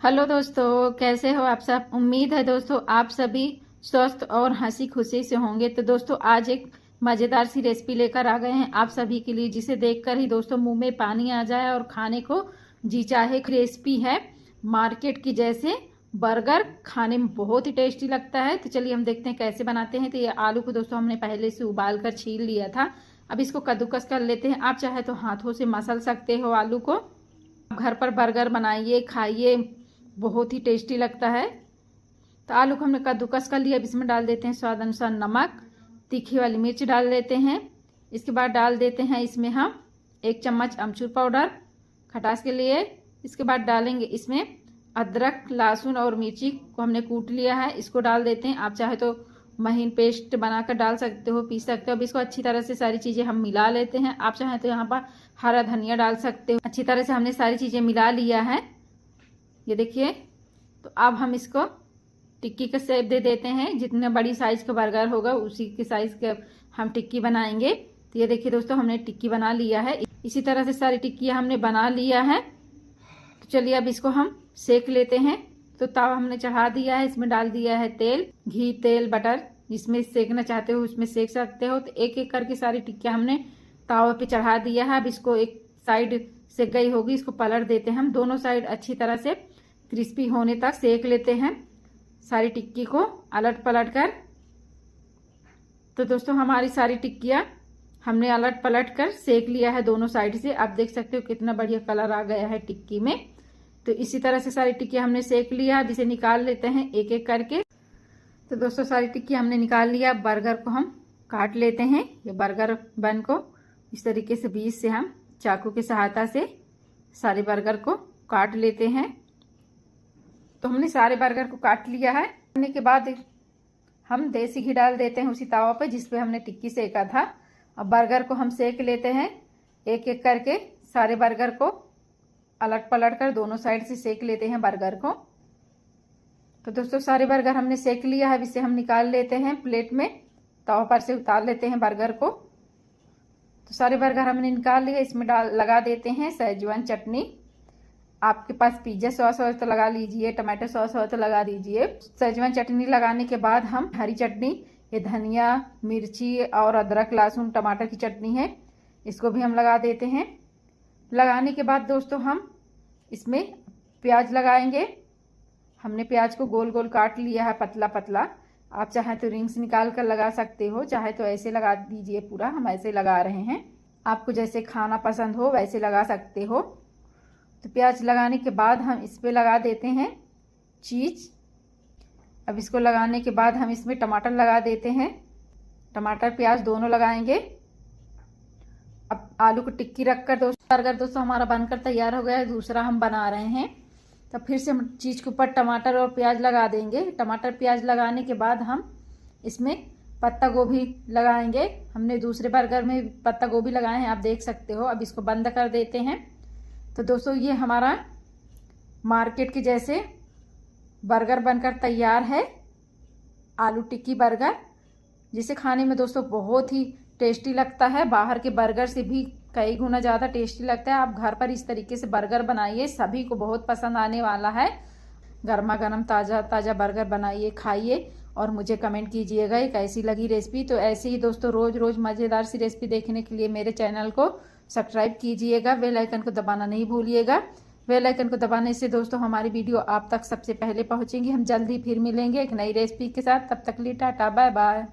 Hello दोस्तों, कैसे हो आप सब। उम्मीद है दोस्तों आप सभी स्वस्थ और हंसी खुशी से होंगे। तो दोस्तों आज एक मज़ेदार सी रेसिपी लेकर आ गए हैं आप सभी के लिए, जिसे देखकर ही दोस्तों मुंह में पानी आ जाए और खाने को जी चाहे। रेसिपी है मार्केट की जैसे बर्गर, खाने में बहुत ही टेस्टी लगता है। तो चलिए हम देखते हैं कैसे बनाते हैं। तो ये आलू को दोस्तों हमने पहले से उबाल कर छील लिया था। अब इसको कद्दूकस कर लेते हैं। आप चाहे तो हाथों से मसल सकते हो आलू को। घर पर बर्गर बनाइए, खाइए, बहुत ही टेस्टी लगता है। तो आलू को हमने कद्दूकस कर लिया। अब इसमें डाल देते हैं स्वाद अनुसार नमक, तीखी वाली मिर्च डाल देते हैं। इसके बाद डाल देते हैं इसमें हम 1 चम्मच अमचूर पाउडर खटास के लिए। इसके बाद डालेंगे इसमें अदरक, लहसुन और मिर्ची को हमने कूट लिया है, इसको डाल देते हैं। आप चाहे तो महीन पेस्ट बनाकर डाल सकते हो, पीस सकते हो। अब इसको अच्छी तरह से सारी चीज़ें हम मिला लेते हैं। आप चाहे तो यहाँ पर हरा धनिया डाल सकते हो। अच्छी तरह से हमने सारी चीज़ें मिला लिया है, ये देखिए। तो अब हम इसको टिक्की का शेप दे देते हैं। जितने बड़ी साइज का बर्गर होगा उसी के साइज के हम टिक्की बनाएंगे। तो ये देखिए दोस्तों, हमने टिक्की बना लिया है। इसी तरह से सारी टिक्कियाँ हमने बना लिया है। तो चलिए अब इसको हम सेक लेते हैं। तो तवा हमने चढ़ा दिया है, इसमें डाल दिया है तेल, घी, तेल, बटर, जिसमें सेकना चाहते हो उसमें सेक सकते हो। तो एक एक करके सारी टिक्कियाँ हमने तवा पे चढ़ा दिया है। अब इसको एक साइड सेक गई होगी, इसको पलट देते हैं। हम दोनों साइड अच्छी तरह से क्रिस्पी होने तक सेक लेते हैं सारी टिक्की को अलट पलट कर। तो दोस्तों हमारी सारी टिक्कियाँ हमने अलट पलट कर सेक लिया है दोनों साइड से। आप देख सकते हो कितना बढ़िया कलर आ गया है टिक्की में। तो इसी तरह से सारी टिक्कियाँ हमने सेक लिया। अब इसे निकाल लेते हैं एक एक करके। तो दोस्तों सारी टिक्कियाँ हमने निकाल लिया। बर्गर को हम काट लेते हैं। ये बर्गर बन को इस तरीके से बीच से हम चाकू की सहायता से सारे बर्गर को काट लेते हैं। तो हमने सारे बर्गर को काट लिया है। करने के बाद हम देसी घी डाल देते हैं उसी तवा पे जिस पे हमने टिक्की सेका था। अब बर्गर को हम सेक लेते हैं एक एक करके। सारे बर्गर को अलट पलट कर दोनों साइड से सेक लेते हैं बर्गर को। तो दोस्तों सारे बर्गर हमने सेक लिया है। अब इसे हम निकाल लेते हैं प्लेट में, तवा पर से उतार लेते हैं बर्गर को। तो सारे बर्गर हमने निकाल लिए। इसमें लगा देते हैं शेजवान चटनी। आपके पास पिज्जा सॉस हो तो लगा लीजिए, टमाटो सॉस हो तो लगा दीजिए। शेजवान चटनी लगाने के बाद हम हरी चटनी, ये धनिया, मिर्ची और अदरक, लहसुन, टमाटर की चटनी है, इसको भी हम लगा देते हैं। लगाने के बाद दोस्तों हम इसमें प्याज लगाएंगे। हमने प्याज को गोल गोल काट लिया है, पतला पतला। आप चाहे तो रिंग्स निकाल कर लगा सकते हो, चाहे तो ऐसे लगा दीजिए पूरा। हम ऐसे लगा रहे हैं, आपको जैसे खाना पसंद हो वैसे लगा सकते हो। तो प्याज लगाने के बाद हम इस पे लगा देते हैं चीज़। अब इसको लगाने के बाद हम इसमें टमाटर लगा देते हैं। टमाटर प्याज दोनों लगाएंगे। अब आलू को टिक्की रखकर बर्गर दोस्तों हमारा बनकर तैयार हो गया है। दूसरा हम बना रहे हैं। तो फिर से हम चीज़ के ऊपर टमाटर और प्याज लगा देंगे। टमाटर प्याज लगाने के बाद हम इसमें पत्ता गोभी लगाएंगे। हमने दूसरे बर्गर में पत्ता गोभी लगाए हैं, आप देख सकते हो। अब इसको बंद कर देते हैं। तो दोस्तों ये हमारा मार्केट के जैसे बर्गर बनकर तैयार है, आलू टिक्की बर्गर, जिसे खाने में दोस्तों बहुत ही टेस्टी लगता है। बाहर के बर्गर से भी कई गुना ज़्यादा टेस्टी लगता है। आप घर पर इस तरीके से बर्गर बनाइए, सभी को बहुत पसंद आने वाला है। गर्मा गर्म ताज़ा ताज़ा बर्गर बनाइए, खाइए और मुझे कमेंट कीजिएगा ये कैसी लगी रेसिपी। तो ऐसे ही दोस्तों रोज़ रोज़ मज़ेदार सी रेसिपी देखने के लिए मेरे चैनल को सब्सक्राइब कीजिएगा, बेल आइकन को दबाना नहीं भूलिएगा। बेल आइकन को दबाने से दोस्तों हमारी वीडियो आप तक सबसे पहले पहुंचेंगी। हम जल्दी फिर मिलेंगे एक नई रेसिपी के साथ। तब तक लिए टाटा, बाय बाय।